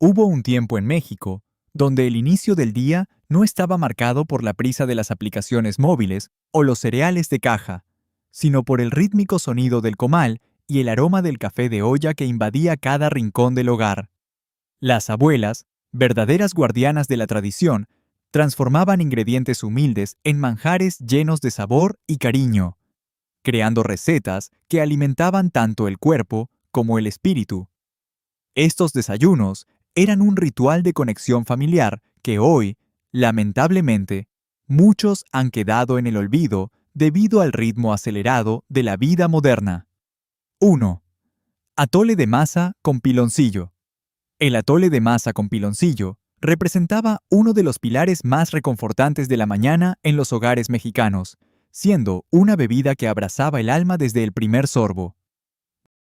Hubo un tiempo en México donde el inicio del día no estaba marcado por la prisa de las aplicaciones móviles o los cereales de caja, sino por el rítmico sonido del comal y el aroma del café de olla que invadía cada rincón del hogar. Las abuelas, verdaderas guardianas de la tradición, transformaban ingredientes humildes en manjares llenos de sabor y cariño, creando recetas que alimentaban tanto el cuerpo como el espíritu. Estos desayunos eran un ritual de conexión familiar que hoy, lamentablemente, muchos han quedado en el olvido debido al ritmo acelerado de la vida moderna. 1. Atole de masa con piloncillo. El atole de masa con piloncillo representaba uno de los pilares más reconfortantes de la mañana en los hogares mexicanos, siendo una bebida que abrazaba el alma desde el primer sorbo.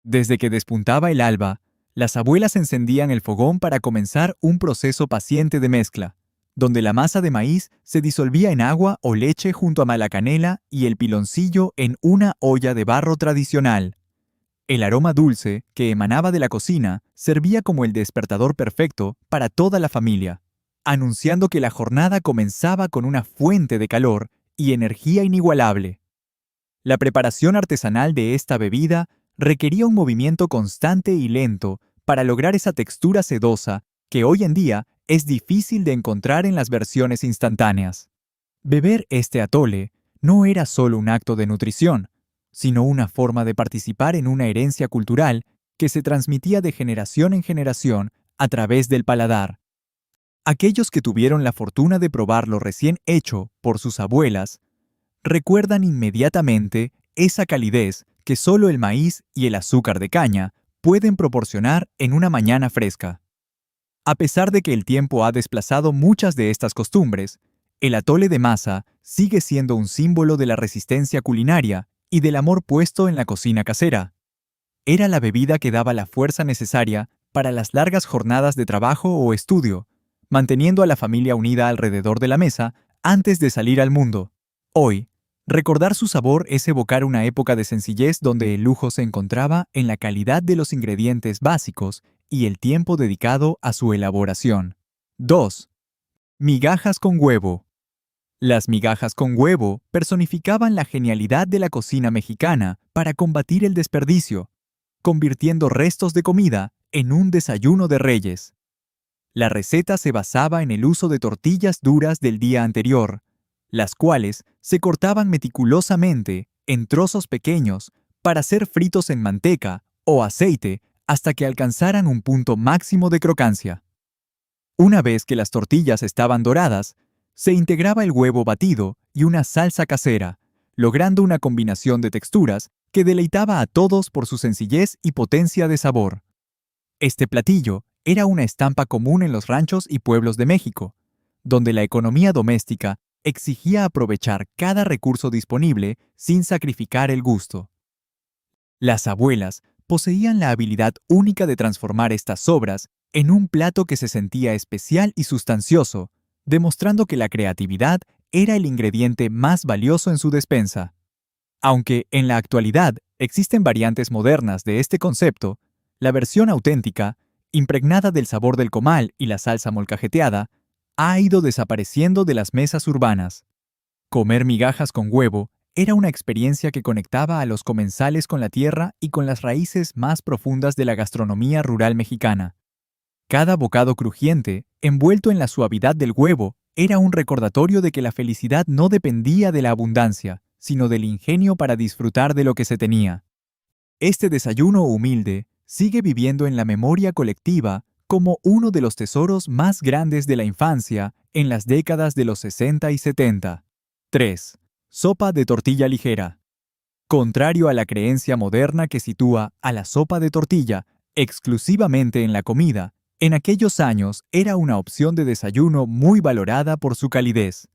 Desde que despuntaba el alba, las abuelas encendían el fogón para comenzar un proceso paciente de mezcla, donde la masa de maíz se disolvía en agua o leche junto a la canela y el piloncillo en una olla de barro tradicional. El aroma dulce que emanaba de la cocina servía como el despertador perfecto para toda la familia, anunciando que la jornada comenzaba con una fuente de calor y energía inigualable. La preparación artesanal de esta bebida requería un movimiento constante y lento para lograr esa textura sedosa que hoy en día es difícil de encontrar en las versiones instantáneas. Beber este atole no era solo un acto de nutrición, sino una forma de participar en una herencia cultural que se transmitía de generación en generación a través del paladar. Aquellos que tuvieron la fortuna de probarlo recién hecho por sus abuelas recuerdan inmediatamente esa calidez que solo el maíz y el azúcar de caña pueden proporcionar en una mañana fresca. A pesar de que el tiempo ha desplazado muchas de estas costumbres, el atole de masa sigue siendo un símbolo de la resistencia culinaria y del amor puesto en la cocina casera. Era la bebida que daba la fuerza necesaria para las largas jornadas de trabajo o estudio, manteniendo a la familia unida alrededor de la mesa antes de salir al mundo. Hoy, recordar su sabor es evocar una época de sencillez donde el lujo se encontraba en la calidad de los ingredientes básicos y el tiempo dedicado a su elaboración. 2. Migajas con huevo. Las migajas con huevo personificaban la genialidad de la cocina mexicana para combatir el desperdicio, convirtiendo restos de comida en un desayuno de reyes. La receta se basaba en el uso de tortillas duras del día anterior, las cuales se cortaban meticulosamente en trozos pequeños para ser fritos en manteca o aceite hasta que alcanzaran un punto máximo de crocancia. Una vez que las tortillas estaban doradas, se integraba el huevo batido y una salsa casera, logrando una combinación de texturas que deleitaba a todos por su sencillez y potencia de sabor. Este platillo era una estampa común en los ranchos y pueblos de México, donde la economía doméstica exigía aprovechar cada recurso disponible sin sacrificar el gusto. Las abuelas poseían la habilidad única de transformar estas sobras en un plato que se sentía especial y sustancioso, demostrando que la creatividad era el ingrediente más valioso en su despensa. Aunque en la actualidad existen variantes modernas de este concepto, la versión auténtica, impregnada del sabor del comal y la salsa molcajeteada, ha ido desapareciendo de las mesas urbanas. Comer migajas con huevo era una experiencia que conectaba a los comensales con la tierra y con las raíces más profundas de la gastronomía rural mexicana. Cada bocado crujiente, envuelto en la suavidad del huevo, era un recordatorio de que la felicidad no dependía de la abundancia, sino del ingenio para disfrutar de lo que se tenía. Este desayuno humilde sigue viviendo en la memoria colectiva como uno de los tesoros más grandes de la infancia en las décadas de los 60 y 70. 3. Sopa de tortilla ligera. Contrario a la creencia moderna que sitúa a la sopa de tortilla exclusivamente en la comida, en aquellos años era una opción de desayuno muy valorada por su calidez.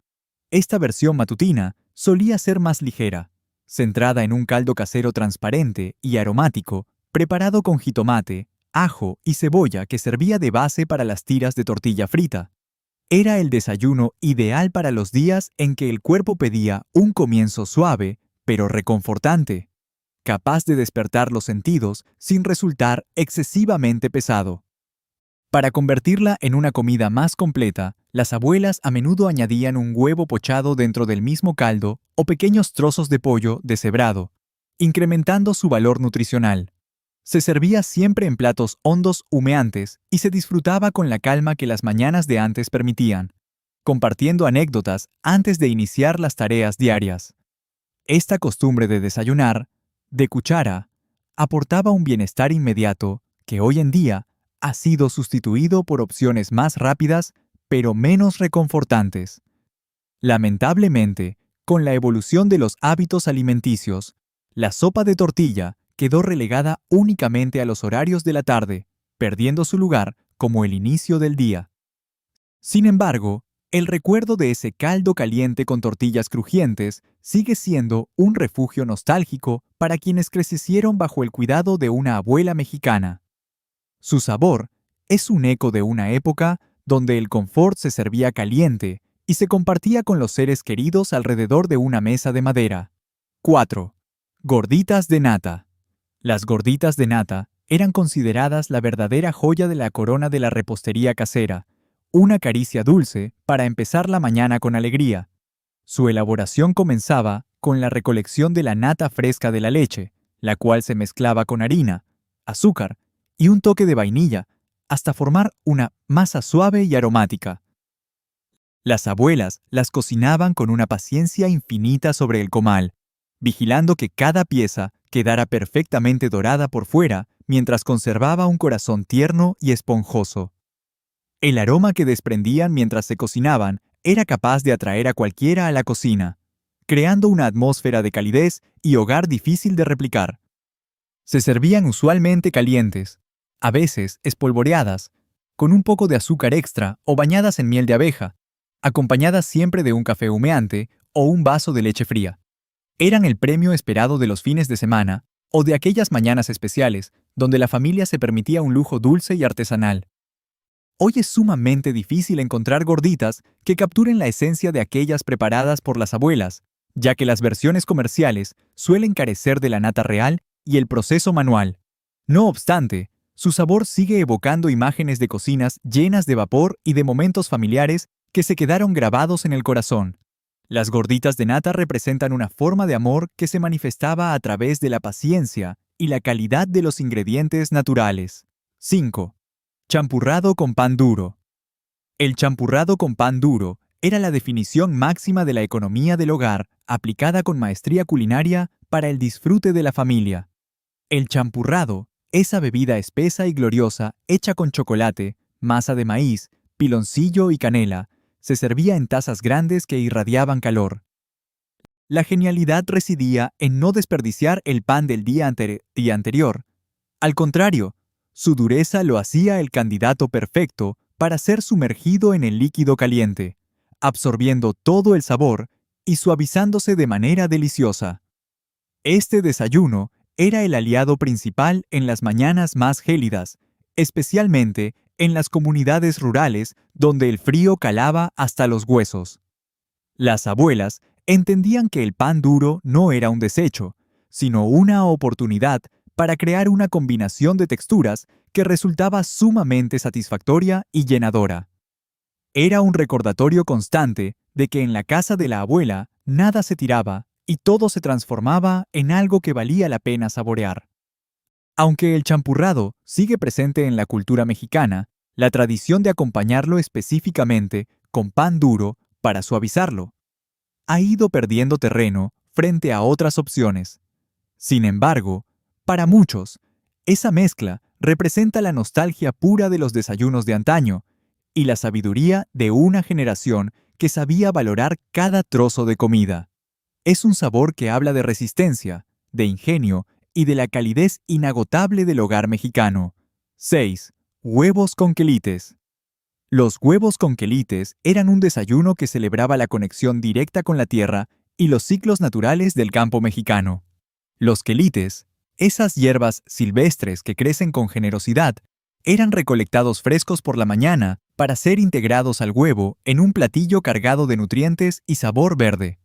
Esta versión matutina solía ser más ligera, centrada en un caldo casero transparente y aromático, preparado con jitomate, ajo y cebolla que servía de base para las tiras de tortilla frita. Era el desayuno ideal para los días en que el cuerpo pedía un comienzo suave, pero reconfortante, capaz de despertar los sentidos sin resultar excesivamente pesado. Para convertirla en una comida más completa, las abuelas a menudo añadían un huevo pochado dentro del mismo caldo o pequeños trozos de pollo deshebrado, incrementando su valor nutricional. Se servía siempre en platos hondos humeantes y se disfrutaba con la calma que las mañanas de antes permitían, compartiendo anécdotas antes de iniciar las tareas diarias. Esta costumbre de desayunar, de cuchara, aportaba un bienestar inmediato que hoy en día ha sido sustituido por opciones más rápidas pero menos reconfortantes. Lamentablemente, con la evolución de los hábitos alimenticios, la sopa de tortilla quedó relegada únicamente a los horarios de la tarde, perdiendo su lugar como el inicio del día. Sin embargo, el recuerdo de ese caldo caliente con tortillas crujientes sigue siendo un refugio nostálgico para quienes crecieron bajo el cuidado de una abuela mexicana. Su sabor es un eco de una época donde el confort se servía caliente y se compartía con los seres queridos alrededor de una mesa de madera. 4. Gorditas de nata. Las gorditas de nata eran consideradas la verdadera joya de la corona de la repostería casera, una caricia dulce para empezar la mañana con alegría. Su elaboración comenzaba con la recolección de la nata fresca de la leche, la cual se mezclaba con harina, azúcar y un toque de vainilla, hasta formar una masa suave y aromática. Las abuelas las cocinaban con una paciencia infinita sobre el comal, vigilando que cada pieza quedara perfectamente dorada por fuera mientras conservaba un corazón tierno y esponjoso. El aroma que desprendían mientras se cocinaban era capaz de atraer a cualquiera a la cocina, creando una atmósfera de calidez y hogar difícil de replicar. Se servían usualmente calientes, a veces espolvoreadas, con un poco de azúcar extra o bañadas en miel de abeja, acompañadas siempre de un café humeante o un vaso de leche fría. Eran el premio esperado de los fines de semana o de aquellas mañanas especiales donde la familia se permitía un lujo dulce y artesanal. Hoy es sumamente difícil encontrar gorditas que capturen la esencia de aquellas preparadas por las abuelas, ya que las versiones comerciales suelen carecer de la nata real y el proceso manual. No obstante, su sabor sigue evocando imágenes de cocinas llenas de vapor y de momentos familiares que se quedaron grabados en el corazón. Las gorditas de nata representan una forma de amor que se manifestaba a través de la paciencia y la calidad de los ingredientes naturales. 5. Champurrado con pan duro. El champurrado con pan duro era la definición máxima de la economía del hogar, aplicada con maestría culinaria para el disfrute de la familia. El champurrado, esa bebida espesa y gloriosa hecha con chocolate, masa de maíz, piloncillo y canela, se servía en tazas grandes que irradiaban calor. La genialidad residía en no desperdiciar el pan del día anterior. Al contrario, su dureza lo hacía el candidato perfecto para ser sumergido en el líquido caliente, absorbiendo todo el sabor y suavizándose de manera deliciosa. Este desayuno era el aliado principal en las mañanas más gélidas, especialmente en las comunidades rurales donde el frío calaba hasta los huesos. Las abuelas entendían que el pan duro no era un desecho, sino una oportunidad para crear una combinación de texturas que resultaba sumamente satisfactoria y llenadora. Era un recordatorio constante de que en la casa de la abuela nada se tiraba y todo se transformaba en algo que valía la pena saborear. Aunque el champurrado sigue presente en la cultura mexicana, la tradición de acompañarlo específicamente con pan duro para suavizarlo ha ido perdiendo terreno frente a otras opciones. Sin embargo, para muchos, esa mezcla representa la nostalgia pura de los desayunos de antaño y la sabiduría de una generación que sabía valorar cada trozo de comida. Es un sabor que habla de resistencia, de ingenio y de la calidez inagotable del hogar mexicano. 6. Huevos con quelites. Los huevos con quelites eran un desayuno que celebraba la conexión directa con la tierra y los ciclos naturales del campo mexicano. Los quelites, esas hierbas silvestres que crecen con generosidad, eran recolectados frescos por la mañana para ser integrados al huevo en un platillo cargado de nutrientes y sabor verde.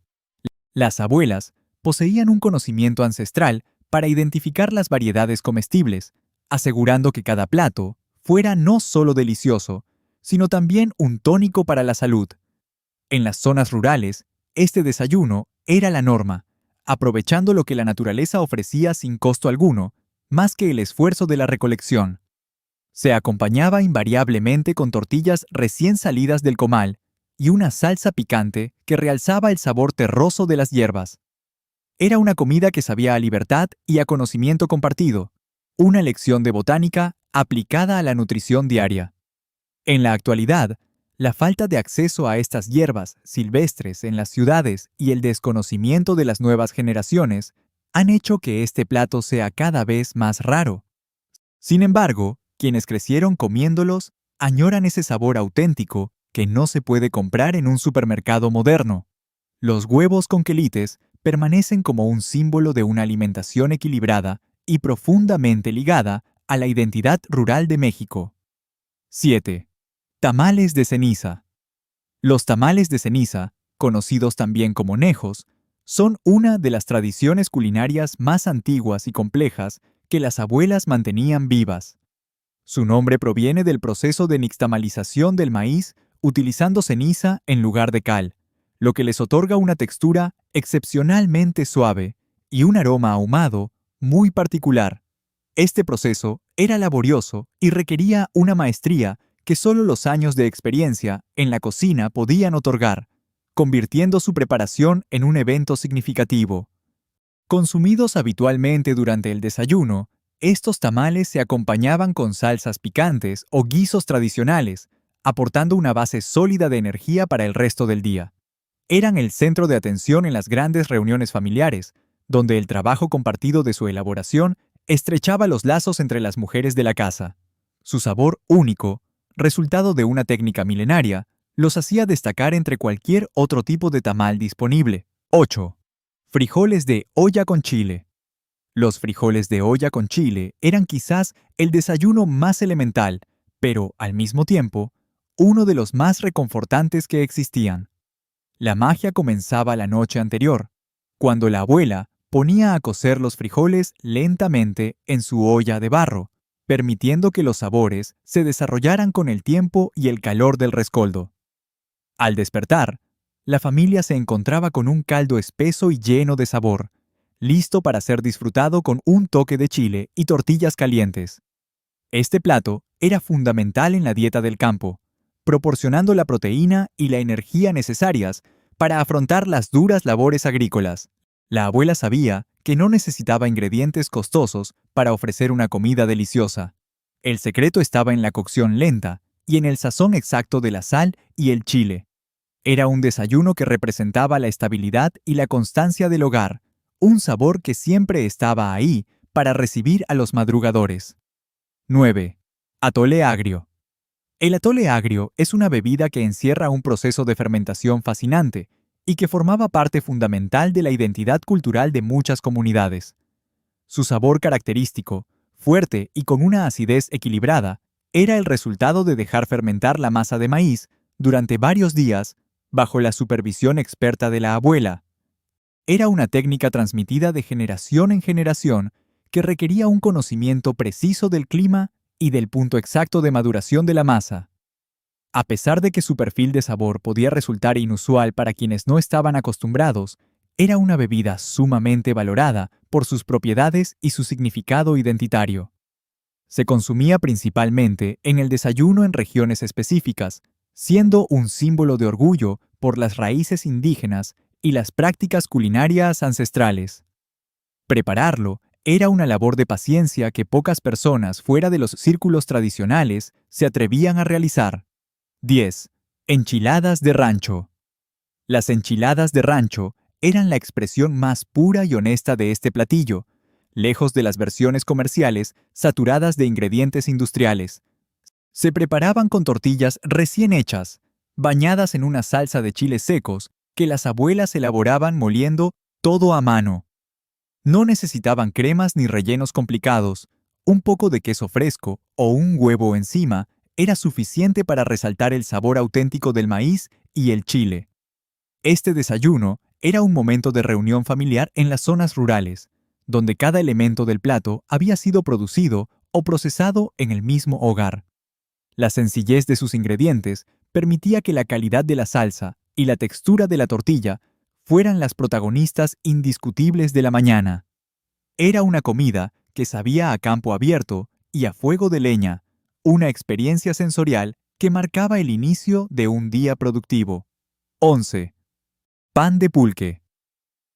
Las abuelas poseían un conocimiento ancestral para identificar las variedades comestibles, asegurando que cada plato fuera no solo delicioso, sino también un tónico para la salud. En las zonas rurales, este desayuno era la norma, aprovechando lo que la naturaleza ofrecía sin costo alguno, más que el esfuerzo de la recolección. Se acompañaba invariablemente con tortillas recién salidas del comal y una salsa picante que realzaba el sabor terroso de las hierbas. Era una comida que sabía a libertad y a conocimiento compartido, una lección de botánica aplicada a la nutrición diaria. En la actualidad, la falta de acceso a estas hierbas silvestres en las ciudades y el desconocimiento de las nuevas generaciones han hecho que este plato sea cada vez más raro. Sin embargo, quienes crecieron comiéndolos añoran ese sabor auténtico que no se puede comprar en un supermercado moderno. Los huevos con quelites permanecen como un símbolo de una alimentación equilibrada y profundamente ligada a la identidad rural de México. 7. Tamales de ceniza. Los tamales de ceniza, conocidos también como nejos, son una de las tradiciones culinarias más antiguas y complejas que las abuelas mantenían vivas. Su nombre proviene del proceso de nixtamalización del maíz utilizando ceniza en lugar de cal, lo que les otorga una textura excepcionalmente suave y un aroma ahumado muy particular. Este proceso era laborioso y requería una maestría que solo los años de experiencia en la cocina podían otorgar, convirtiendo su preparación en un evento significativo. Consumidos habitualmente durante el desayuno, estos tamales se acompañaban con salsas picantes o guisos tradicionales, aportando una base sólida de energía para el resto del día. Eran el centro de atención en las grandes reuniones familiares, donde el trabajo compartido de su elaboración estrechaba los lazos entre las mujeres de la casa. Su sabor único, resultado de una técnica milenaria, los hacía destacar entre cualquier otro tipo de tamal disponible. 8. Frijoles de olla con chile. Los frijoles de olla con chile eran quizás el desayuno más elemental, pero, al mismo tiempo, uno de los más reconfortantes que existían. La magia comenzaba la noche anterior, cuando la abuela ponía a cocer los frijoles lentamente en su olla de barro, permitiendo que los sabores se desarrollaran con el tiempo y el calor del rescoldo. Al despertar, la familia se encontraba con un caldo espeso y lleno de sabor, listo para ser disfrutado con un toque de chile y tortillas calientes. Este plato era fundamental en la dieta del campo, proporcionando la proteína y la energía necesarias para afrontar las duras labores agrícolas. La abuela sabía que no necesitaba ingredientes costosos para ofrecer una comida deliciosa. El secreto estaba en la cocción lenta y en el sazón exacto de la sal y el chile. Era un desayuno que representaba la estabilidad y la constancia del hogar, un sabor que siempre estaba ahí para recibir a los madrugadores. 9. Atole agrio. El atole agrio es una bebida que encierra un proceso de fermentación fascinante y que formaba parte fundamental de la identidad cultural de muchas comunidades. Su sabor característico, fuerte y con una acidez equilibrada, era el resultado de dejar fermentar la masa de maíz durante varios días bajo la supervisión experta de la abuela. Era una técnica transmitida de generación en generación que requería un conocimiento preciso del clima y del punto exacto de maduración de la masa. A pesar de que su perfil de sabor podía resultar inusual para quienes no estaban acostumbrados, era una bebida sumamente valorada por sus propiedades y su significado identitario. Se consumía principalmente en el desayuno en regiones específicas, siendo un símbolo de orgullo por las raíces indígenas y las prácticas culinarias ancestrales. Prepararlo era una labor de paciencia que pocas personas fuera de los círculos tradicionales se atrevían a realizar. 10. Enchiladas de rancho. Las enchiladas de rancho eran la expresión más pura y honesta de este platillo, lejos de las versiones comerciales saturadas de ingredientes industriales. Se preparaban con tortillas recién hechas, bañadas en una salsa de chiles secos que las abuelas elaboraban moliendo todo a mano. No necesitaban cremas ni rellenos complicados. Un poco de queso fresco o un huevo encima era suficiente para resaltar el sabor auténtico del maíz y el chile. Este desayuno era un momento de reunión familiar en las zonas rurales, donde cada elemento del plato había sido producido o procesado en el mismo hogar. La sencillez de sus ingredientes permitía que la calidad de la salsa y la textura de la tortilla fueran las protagonistas indiscutibles de la mañana. Era una comida que sabía a campo abierto y a fuego de leña, una experiencia sensorial que marcaba el inicio de un día productivo. 11. Pan de pulque.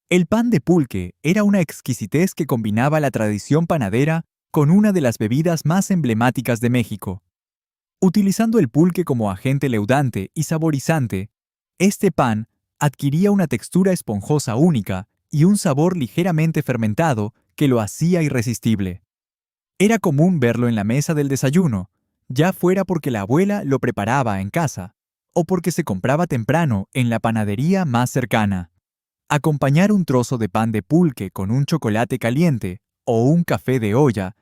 El pan de pulque era una exquisitez que combinaba la tradición panadera con una de las bebidas más emblemáticas de México. Utilizando el pulque como agente leudante y saborizante, este pan adquiría una textura esponjosa única y un sabor ligeramente fermentado que lo hacía irresistible. Era común verlo en la mesa del desayuno, ya fuera porque la abuela lo preparaba en casa o porque se compraba temprano en la panadería más cercana. Acompañar un trozo de pan de pulque con un chocolate caliente o un café de olla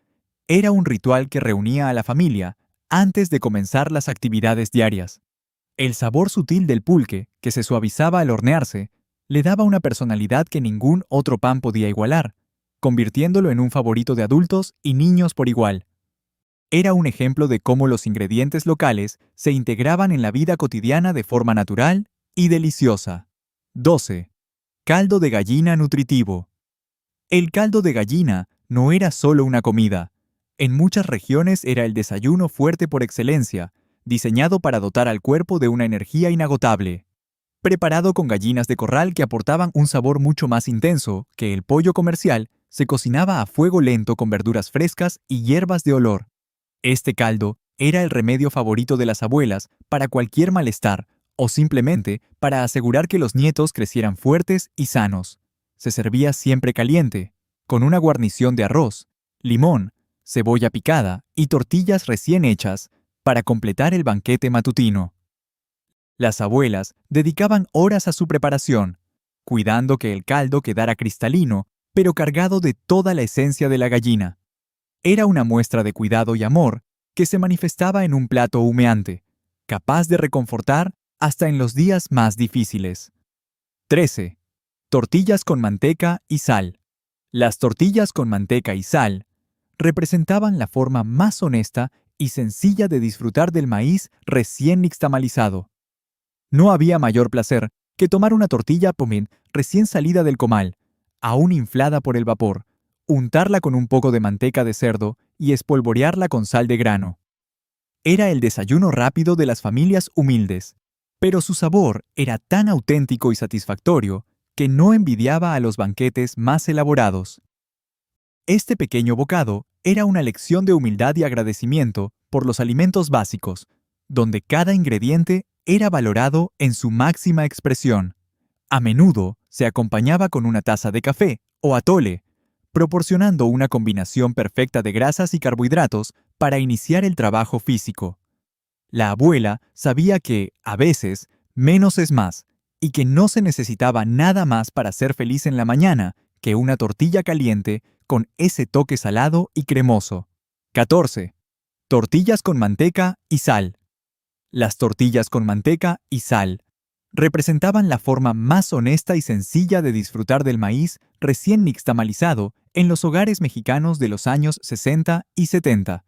era un ritual que reunía a la familia antes de comenzar las actividades diarias. El sabor sutil del pulque, que se suavizaba al hornearse, le daba una personalidad que ningún otro pan podía igualar, convirtiéndolo en un favorito de adultos y niños por igual. Era un ejemplo de cómo los ingredientes locales se integraban en la vida cotidiana de forma natural y deliciosa. 12. Caldo de gallina nutritivo. El caldo de gallina no era solo una comida. En muchas regiones era el desayuno fuerte por excelencia, diseñado para dotar al cuerpo de una energía inagotable. Preparado con gallinas de corral que aportaban un sabor mucho más intenso que el pollo comercial, se cocinaba a fuego lento con verduras frescas y hierbas de olor. Este caldo era el remedio favorito de las abuelas para cualquier malestar o simplemente para asegurar que los nietos crecieran fuertes y sanos. Se servía siempre caliente, con una guarnición de arroz, limón, cebolla picada y tortillas recién hechas para completar el banquete matutino. Las abuelas dedicaban horas a su preparación, cuidando que el caldo quedara cristalino, pero cargado de toda la esencia de la gallina. Era una muestra de cuidado y amor que se manifestaba en un plato humeante, capaz de reconfortar hasta en los días más difíciles. 13. Tortillas con manteca y sal. Las tortillas con manteca y sal representaban la forma más honesta y sencilla de disfrutar del maíz recién nixtamalizado. No había mayor placer que tomar una tortilla pomín recién salida del comal, aún inflada por el vapor, untarla con un poco de manteca de cerdo y espolvorearla con sal de grano. Era el desayuno rápido de las familias humildes, pero su sabor era tan auténtico y satisfactorio que no envidiaba a los banquetes más elaborados. Este pequeño bocado era una lección de humildad y agradecimiento por los alimentos básicos, donde cada ingrediente era valorado en su máxima expresión. A menudo se acompañaba con una taza de café o atole, proporcionando una combinación perfecta de grasas y carbohidratos para iniciar el trabajo físico. La abuela sabía que, a veces, menos es más, y que no se necesitaba nada más para ser feliz en la mañana que una tortilla caliente con ese toque salado y cremoso. 14. Tortillas con manteca y sal. Las tortillas con manteca y sal representaban la forma más honesta y sencilla de disfrutar del maíz recién nixtamalizado en los hogares mexicanos de los años 60 y 70.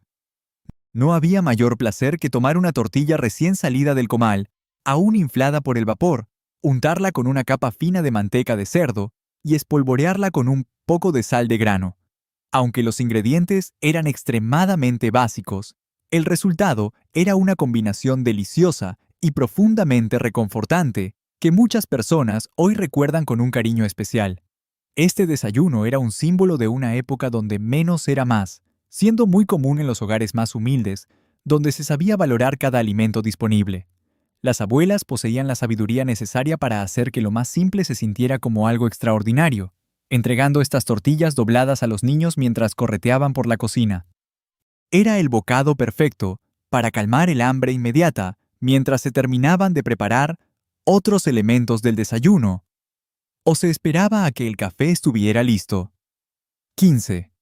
No había mayor placer que tomar una tortilla recién salida del comal, aún inflada por el vapor, untarla con una capa fina de manteca de cerdo y espolvorearla con un poco de sal de grano. Aunque los ingredientes eran extremadamente básicos, el resultado era una combinación deliciosa y profundamente reconfortante que muchas personas hoy recuerdan con un cariño especial. Este desayuno era un símbolo de una época donde menos era más, siendo muy común en los hogares más humildes, donde se sabía valorar cada alimento disponible. Las abuelas poseían la sabiduría necesaria para hacer que lo más simple se sintiera como algo extraordinario, entregando estas tortillas dobladas a los niños mientras correteaban por la cocina. Era el bocado perfecto para calmar el hambre inmediata mientras se terminaban de preparar otros elementos del desayuno, o se esperaba a que el café estuviera listo. 15.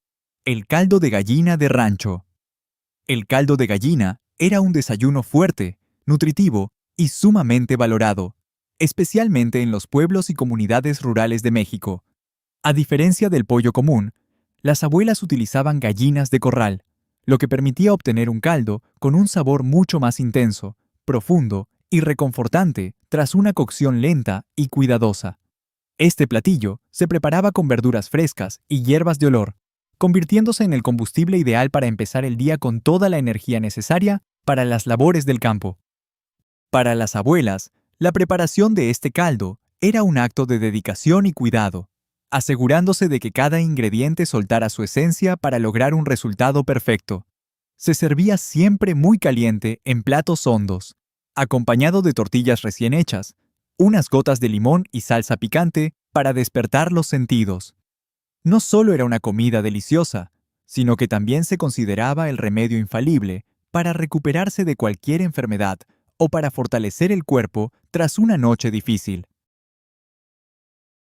El caldo de gallina de rancho. El caldo de gallina era un desayuno fuerte, nutritivo y sumamente valorado, especialmente en los pueblos y comunidades rurales de México. A diferencia del pollo común, las abuelas utilizaban gallinas de corral, lo que permitía obtener un caldo con un sabor mucho más intenso, profundo y reconfortante tras una cocción lenta y cuidadosa. Este platillo se preparaba con verduras frescas y hierbas de olor, convirtiéndose en el combustible ideal para empezar el día con toda la energía necesaria para las labores del campo. Para las abuelas, la preparación de este caldo era un acto de dedicación y cuidado, asegurándose de que cada ingrediente soltara su esencia para lograr un resultado perfecto. Se servía siempre muy caliente en platos hondos, acompañado de tortillas recién hechas, unas gotas de limón y salsa picante para despertar los sentidos. No solo era una comida deliciosa, sino que también se consideraba el remedio infalible para recuperarse de cualquier enfermedad o para fortalecer el cuerpo tras una noche difícil.